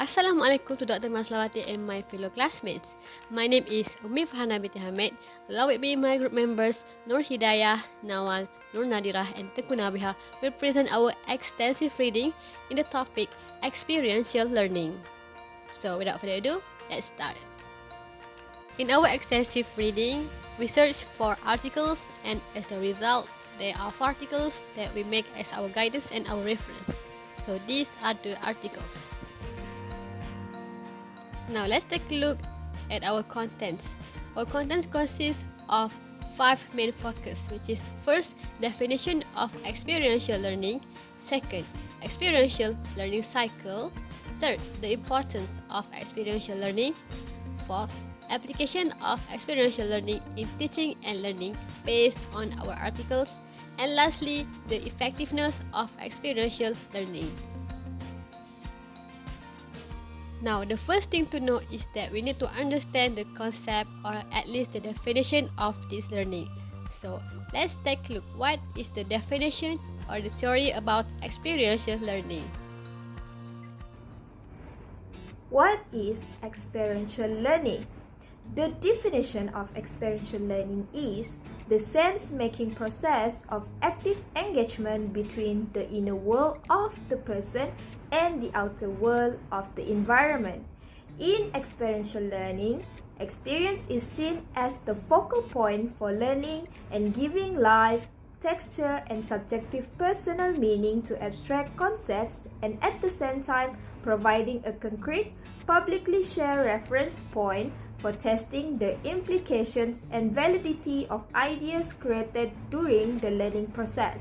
Assalamualaikum to Dr. Maslawati and my fellow classmates. My name is Ummi Farhana Binti Hamid. Along with me, my group members Nur Hidayah, Nawal, Nur Nadhirah and Tengku Nabihah will present our extensive reading in the topic Experiential Learning. So without further ado, let's start. In our extensive reading, we search for articles and as a result, there are 4 articles that we make as our guidance and our reference. So these are the articles. Now let's take a look at our contents. Our contents consists of 5 main focus, which is first, definition of experiential learning. Second, experiential learning cycle. Third, the importance of experiential learning. Fourth, application of experiential learning in teaching and learning based on our articles. And lastly, the effectiveness of experiential learning. Now, the first thing to know is that we need to understand the concept or at least the definition of this learning. So, let's take a look. What is the definition or the theory about experiential learning? What is experiential learning? The definition of experiential learning is the sense-making process of active engagement between the inner world of the person and the outer world of the environment. In experiential learning, experience is seen as the focal point for learning and giving life, texture, and subjective personal meaning to abstract concepts, and at the same time providing a concrete, publicly shared reference point for testing the implications and validity of ideas created during the learning process.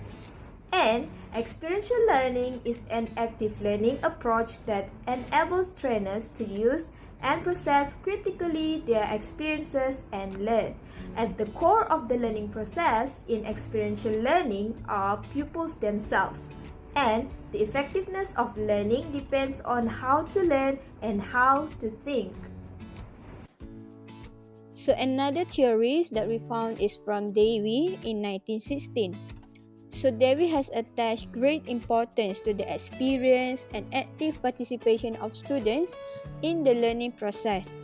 And experiential learning is an active learning approach that enables trainers to use and process critically their experiences and learn. At the core of the learning process in experiential learning are pupils themselves. And the effectiveness of learning depends on how to learn and how to think. So another theory that we found is from Devi in 1916. So Devi has attached great importance to the experience and active participation of students in the learning process.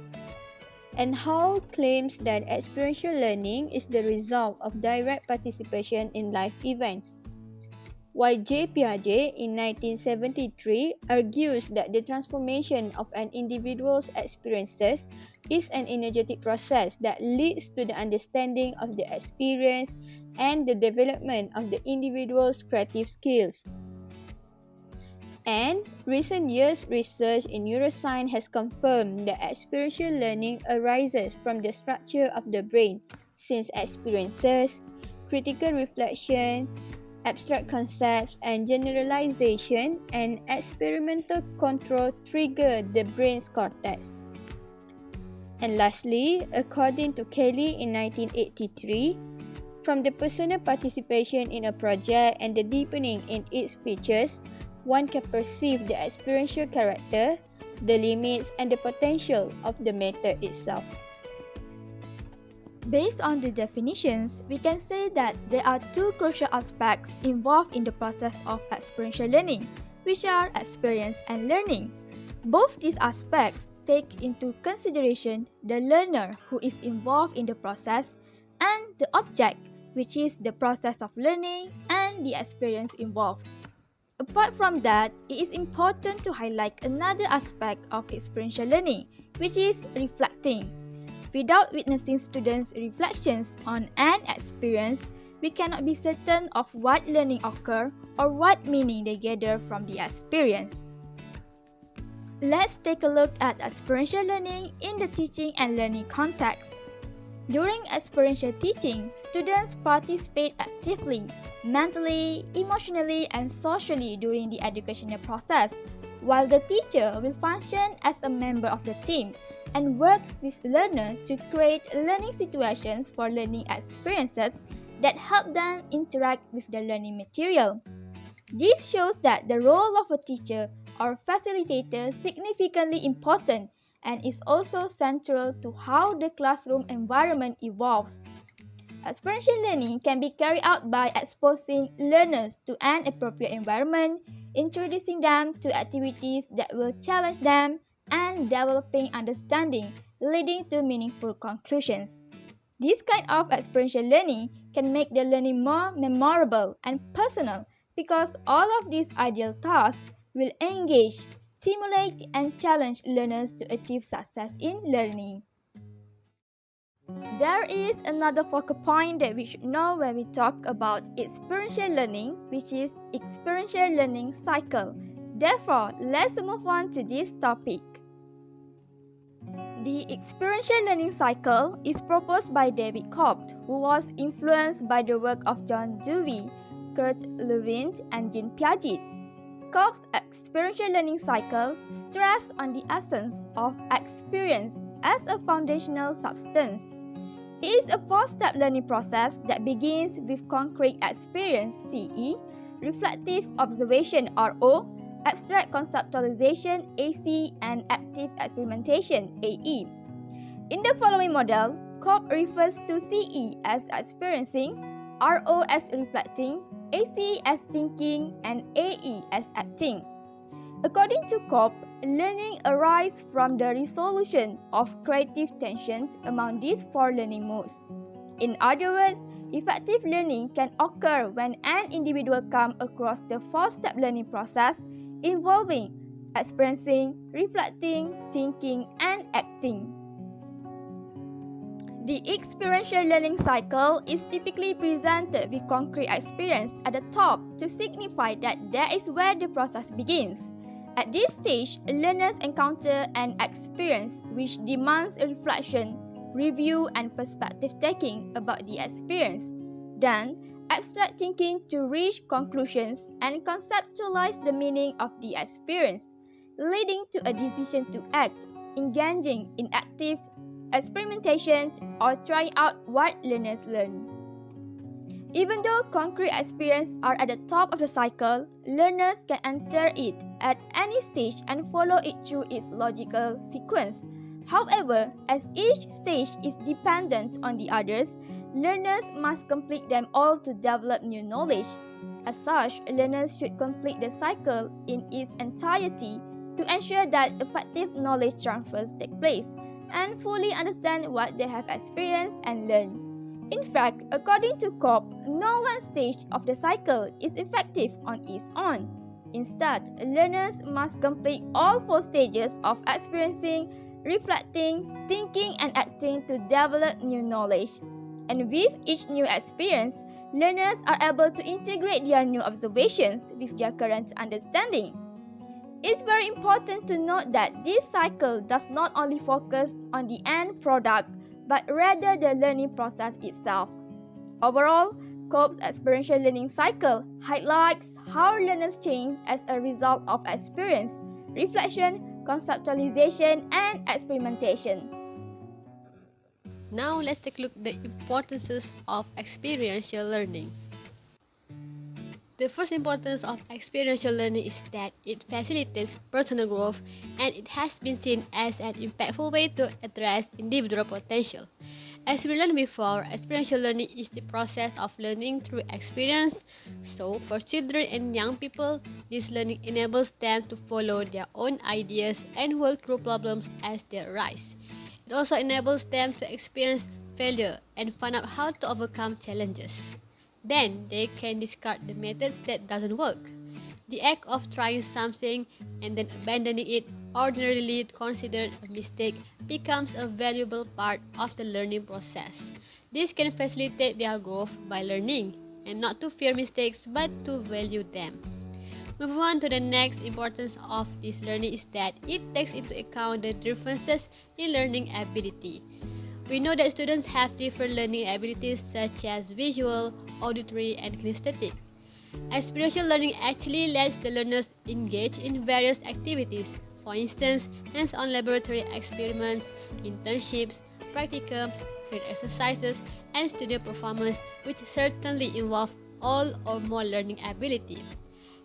And Hall claims that experiential learning is the result of direct participation in life events. While J. Piaget in 1973 argues that the transformation of an individual's experiences is an energetic process that leads to the understanding of the experience and the development of the individual's creative skills. And recent years' research in neuroscience has confirmed that experiential learning arises from the structure of the brain, since experiences, critical reflection, abstract concepts and generalization and experimental control trigger the brain's cortex. And lastly, according to Kelly in 1983, from the personal participation in a project and the deepening in its features, one can perceive the experiential character, the limits and the potential of the method itself. Based on the definitions, we can say that there are 2 crucial aspects involved in the process of experiential learning, which are experience and learning. Both these aspects take into consideration the learner who is involved in the process and the object, which is the process of learning and the experience involved. Apart from that, it is important to highlight another aspect of experiential learning, which is reflecting. Without witnessing students' reflections on an experience, we cannot be certain of what learning occurs or what meaning they gather from the experience. Let's take a look at experiential learning in the teaching and learning context. During experiential teaching, students participate actively, mentally, emotionally, and socially during the educational process, while the teacher will function as a member of the team and work with learners to create learning situations for learning experiences that help them interact with the learning material. This shows that the role of a teacher or facilitator is significantly important and is also central to how the classroom environment evolves. Experiential learning can be carried out by exposing learners to an appropriate environment, introducing them to activities that will challenge them, and developing understanding, leading to meaningful conclusions. This kind of experiential learning can make the learning more memorable and personal because all of these ideal tasks will engage, stimulate, and challenge learners to achieve success in learning. There is another focal point that we should know when we talk about experiential learning, which is experiential learning cycle. Therefore, let's move on to this topic. The experiential learning cycle is proposed by David Cobb, who was influenced by the work of John Dewey, Kurt Lewin, and Jean Piaget. Cobb's experiential learning cycle stressed on the essence of experience as a foundational substance. It is a four-step learning process that begins with concrete experience (CE), reflective observation (RO), abstract conceptualization (AC), and active experimentation (AE). In the following model, Cobb refers to CE as experiencing, RO as reflecting, AC as thinking, and AE as acting. According to Cobb, learning arises from the resolution of creative tensions among these four learning modes. In other words, effective learning can occur when an individual comes across the four-step learning process involving experiencing, reflecting, thinking, and acting. The experiential learning cycle is typically presented with concrete experience at the top to signify that that is where the process begins. At this stage, learners encounter an experience which demands a reflection, review, and perspective taking about the experience. Then, abstract thinking to reach conclusions and conceptualize the meaning of the experience, leading to a decision to act, engaging in active experimentation, or trying out what learners learn. Even though concrete experiences are at the top of the cycle, learners can enter it at any stage and follow it through its logical sequence. However, as each stage is dependent on the others, learners must complete them all to develop new knowledge. As such, learners should complete the cycle in its entirety to ensure that effective knowledge transfers take place and fully understand what they have experienced and learned. In fact, according to Cobb, no one stage of the cycle is effective on its own. Instead, learners must complete all four stages of experiencing, reflecting, thinking, and acting to develop new knowledge. And with each new experience, learners are able to integrate their new observations with their current understanding. It's very important to note that this cycle does not only focus on the end product, but rather the learning process itself. Overall, Cobb's experiential learning cycle highlights how learners change as a result of experience, reflection, conceptualization, and experimentation. Now let's take a look at the importances of experiential learning. The first importance of experiential learning is that it facilitates personal growth, and it has been seen as an impactful way to address individual potential. As we learned before, experiential learning is the process of learning through experience. So, for children and young people, this learning enables them to follow their own ideas and work through problems as they arise. It also enables them to experience failure and find out how to overcome challenges. Then they can discard the methods that doesn't work. The act of trying something and then abandoning it, ordinarily considered a mistake, becomes a valuable part of the learning process. This can facilitate their growth by learning and not to fear mistakes but to value them. Moving on to the next importance of this learning is that it takes into account the differences in learning ability. We know that students have different learning abilities such as visual, auditory, and kinesthetic. Experiential learning actually lets the learners engage in various activities, for instance, hands-on laboratory experiments, internships, practicum, field exercises, and studio performance, which certainly involve all or more learning ability.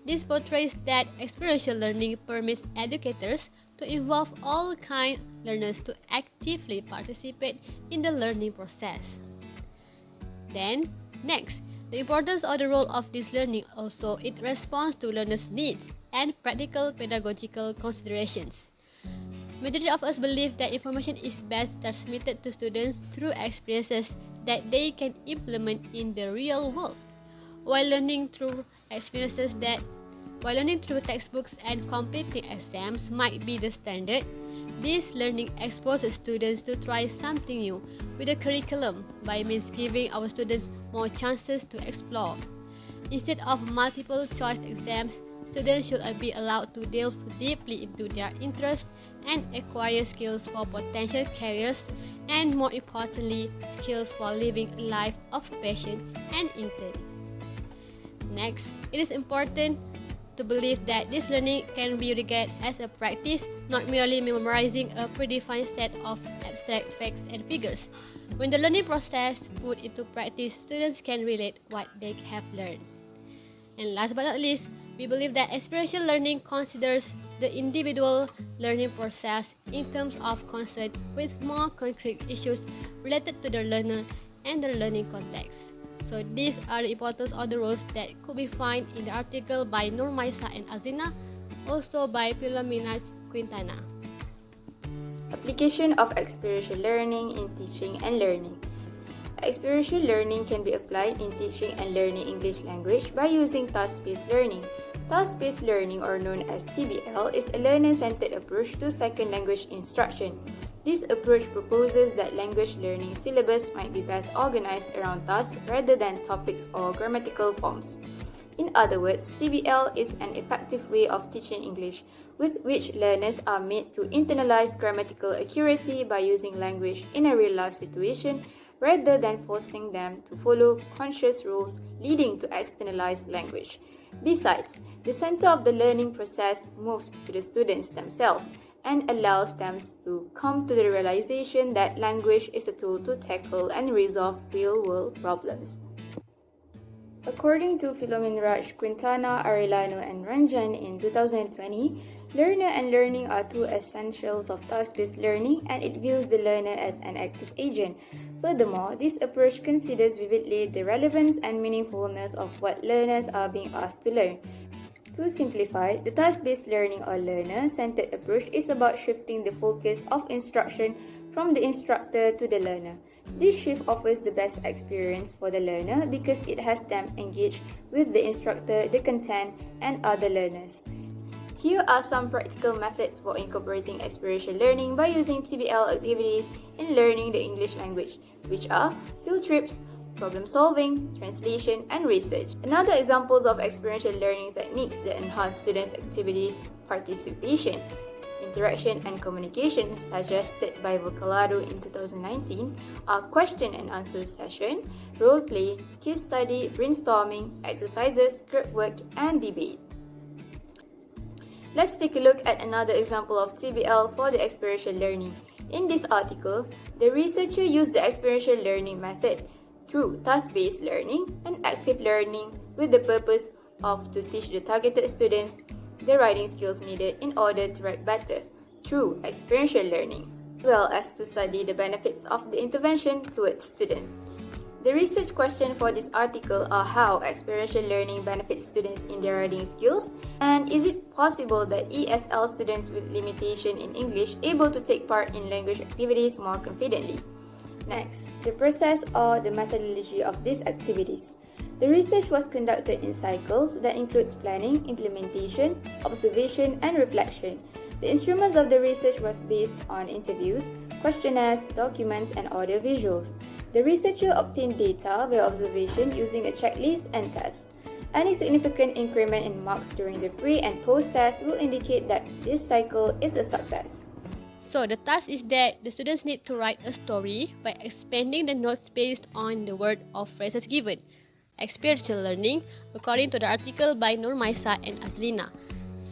This portrays that experiential learning permits educators to involve all kind learners to actively participate in the learning process. Then, next, the importance of the role of this learning also it responds to learners' needs and practical pedagogical considerations. Majority of us believe that information is best transmitted to students through experiences that they can implement in the real world. While learning through textbooks and completing exams might be the standard, this learning exposes students to try something new with the curriculum by means giving our students more chances to explore. Instead of multiple choice exams, students should be allowed to delve deeply into their interests and acquire skills for potential careers and, more importantly, skills for living a life of passion and intent. Next, it is important to believe that this learning can be regarded as a practice, not merely memorizing a predefined set of abstract facts and figures. When the learning process put into practice, students can relate what they have learned. And last but not least, we believe that experiential learning considers the individual learning process in terms of concern with more concrete issues related to the learner and the learning context. So these are the importance of the roles that could be found in the article by Nur and Azina, also by Philomena Quintana. Application of experiential learning in teaching and learning. Experiential learning can be applied in teaching and learning English language by using task-based learning. Task-based learning, or known as TBL, is a learner-centered approach to second language instruction. This approach proposes that language learning syllabus might be best organized around tasks rather than topics or grammatical forms. In other words, TBL is an effective way of teaching English, with which learners are made to internalize grammatical accuracy by using language in a real-life situation rather than forcing them to follow conscious rules leading to externalized language. Besides, the center of the learning process moves to the students themselves and allows them to come to the realization that language is a tool to tackle and resolve real-world problems. According to Philomena Quintana, Arellano, and Ranjan in 2020, learner and learning are two essentials of task-based learning, and it views the learner as an active agent. Furthermore, this approach considers vividly the relevance and meaningfulness of what learners are being asked to learn. To simplify, the task-based learning or learner-centered approach is about shifting the focus of instruction from the instructor to the learner. This shift offers the best experience for the learner because it has them engage with the instructor, the content, and other learners. Here are some practical methods for incorporating experiential learning by using TBL activities in learning the English language, which are field trips, problem solving, translation, and research. Another examples of experiential learning techniques that enhance students' activities participation, interaction, and communication suggested by Vocalado in 2019 are question and answer session, role play, case study, brainstorming, exercises, group work, and debate. Let's take a look at another example of TBL for the experiential learning. In this article, the researcher used the experiential learning method through task-based learning and active learning with the purpose of to teach the targeted students the writing skills needed in order to write better through experiential learning, as well as to study the benefits of the intervention towards students. The research question for this article are how experiential learning benefits students in their writing skills, and is it possible that ESL students with limitation in English able to take part in language activities more confidently? Next, the process or the methodology of these activities. The research was conducted in cycles that includes planning, implementation, observation, and reflection. The instruments of the research was based on interviews, questionnaires, documents, and audio visuals. The researcher obtained data by observation using a checklist and tests. Any significant increment in marks during the pre- and post-test will indicate that this cycle is a success. So the task is that the students need to write a story by expanding the notes based on the word or phrases given. Experiential learning, according to the article by Nur and Azrina.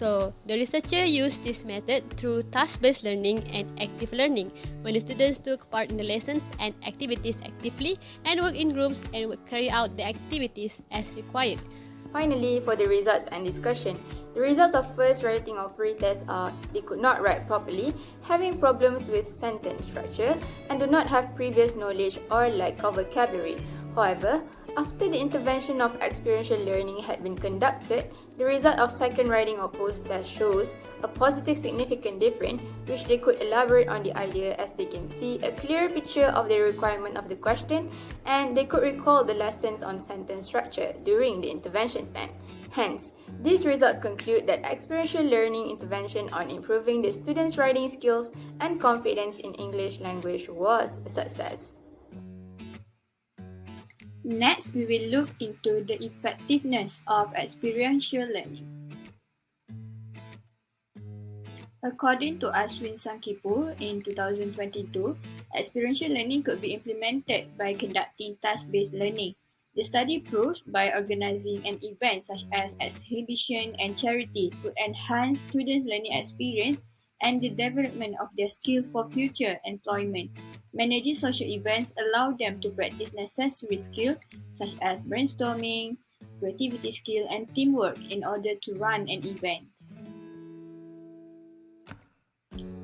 So, the researcher used this method through task-based learning and active learning, when the students took part in the lessons and activities actively and worked in groups and would carry out the activities as required. Finally, for the results and discussion, the results of first writing or pre-test are they could not write properly, having problems with sentence structure, and do not have previous knowledge or lack of vocabulary. However, After the intervention of experiential learning had been conducted, the result of second writing or post-test shows a positive significant difference which they could elaborate on the idea as they can see a clearer picture of the requirement of the question and they could recall the lessons on sentence structure during the intervention plan. Hence, these results conclude that experiential learning intervention on improving the students' writing skills and confidence in English language was a success. Next, we will look into the effectiveness of experiential learning. According to Ashwin Sankipu in 2022, experiential learning could be implemented by conducting task-based learning. The study proves by organizing an event such as exhibition and charity could enhance students' learning experience and the development of their skill for future employment. Managing social events allow them to practice necessary skills such as brainstorming, creativity skill, and teamwork in order to run an event.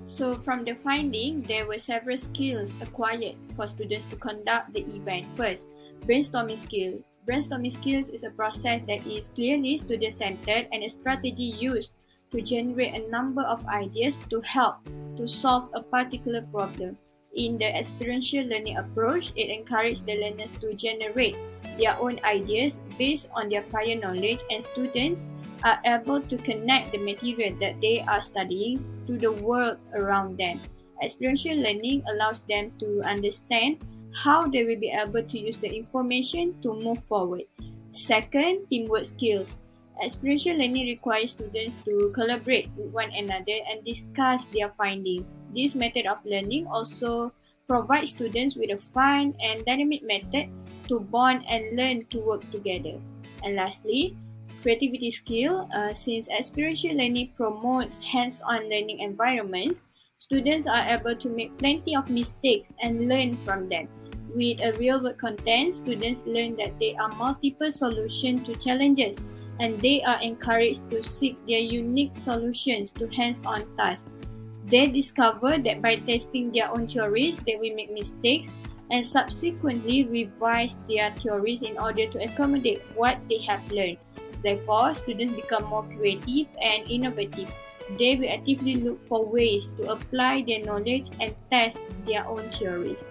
So from the finding, there were several skills acquired for students to conduct the event. First, brainstorming skill. Brainstorming skills is a process that is clearly student-centered and a strategy used to generate a number of ideas to help to solve a particular problem. In the experiential learning approach, it encourages the learners to generate their own ideas based on their prior knowledge, and students are able to connect the material that they are studying to the world around them. Experiential learning allows them to understand how they will be able to use the information to move forward. Second, teamwork skills. Experiential learning requires students to collaborate with one another and discuss their findings. This method of learning also provides students with a fun and dynamic method to bond and learn to work together. And lastly, creativity skill. Since experiential learning promotes hands-on learning environments, students are able to make plenty of mistakes and learn from them. With a real-world content, students learn that there are multiple solutions to challenges and they are encouraged to seek their unique solutions to hands-on tasks. They discover that by testing their own theories, they will make mistakes and subsequently revise their theories in order to accommodate what they have learned. Therefore, students become more creative and innovative. They will actively look for ways to apply their knowledge and test their own theories.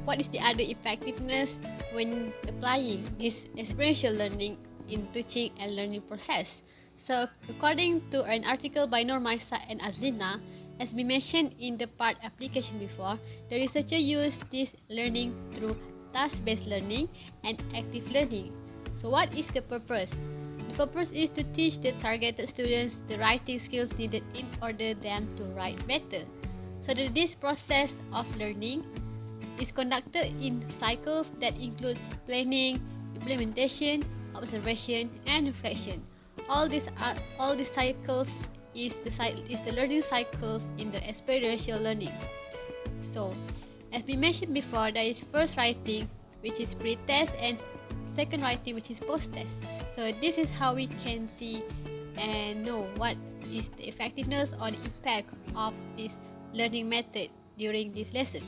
What is the other effectiveness when applying this experiential learning in teaching and learning process? So, according to an article by Nur Hidayah and Azina, as we mentioned in the part application before, the researcher used this learning through task-based learning and active learning. So, what is the purpose? The purpose is to teach the targeted students the writing skills needed in order them to write better. So, this process of learning is conducted in cycles that includes planning, implementation, observation, and reflection. All these cycles is the learning cycles in the experiential learning. So, as we mentioned before, there is first writing, which is pre-test, and second writing, which is post-test. So, this is how we can see and know what is the effectiveness or the impact of this learning method during this lesson.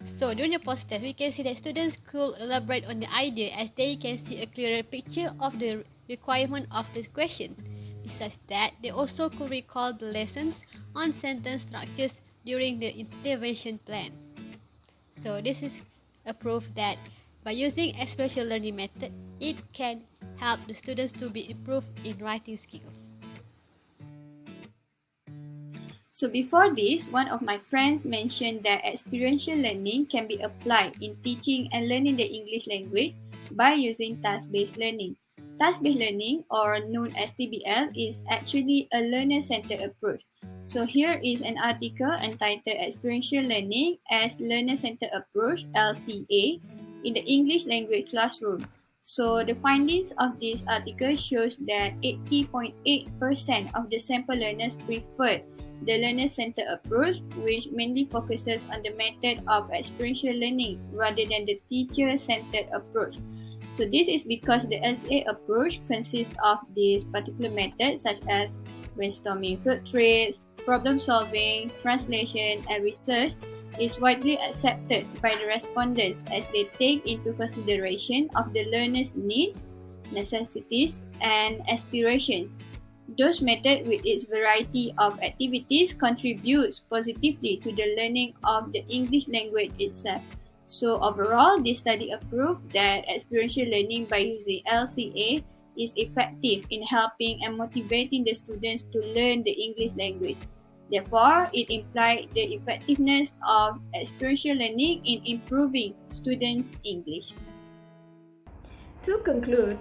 So during the post-test, we can see that students could elaborate on the idea as they can see a clearer picture of the requirement of the question. Besides that, they also could recall the lessons on sentence structures during the intervention plan. So this is a proof that by using experiential learning method, it can help the students to be improved in writing skills. So before this, one of my friends mentioned that experiential learning can be applied in teaching and learning the English language by using task-based learning. Task-based learning, or known as TBL, is actually a learner-centered approach. So here is an article entitled Experiential Learning as Learner-Centered Approach, LCA, in the English language classroom. So the findings of this article shows that 80.8% of the sample learners preferred the learner-centered approach, which mainly focuses on the method of experiential learning rather than the teacher-centered approach. So this is because the LCA approach consists of these particular methods such as brainstorming, field trips, problem solving, translation, and research, is widely accepted by the respondents as they take into consideration of the learner's needs, necessities, and aspirations. Those methods with its variety of activities contributes positively to the learning of the English language itself. So overall, this study proved that experiential learning by using LCA is effective in helping and motivating the students to learn the English language. Therefore, it implied the effectiveness of experiential learning in improving students' English. To conclude,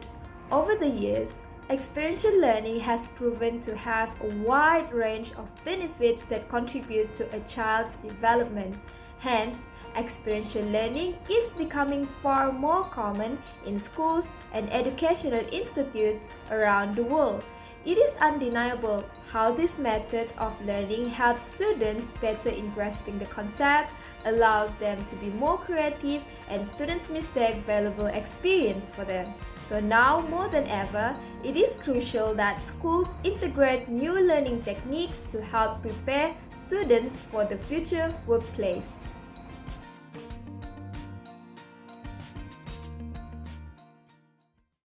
over the years, experiential learning has proven to have a wide range of benefits that contribute to a child's development. Hence, experiential learning is becoming far more common in schools and educational institutes around the world. It is undeniable how this method of learning helps students better in grasping the concept, allows them to be more creative, and students mistake valuable experience for them. So now more than ever, it is crucial that schools integrate new learning techniques to help prepare students for the future workplace.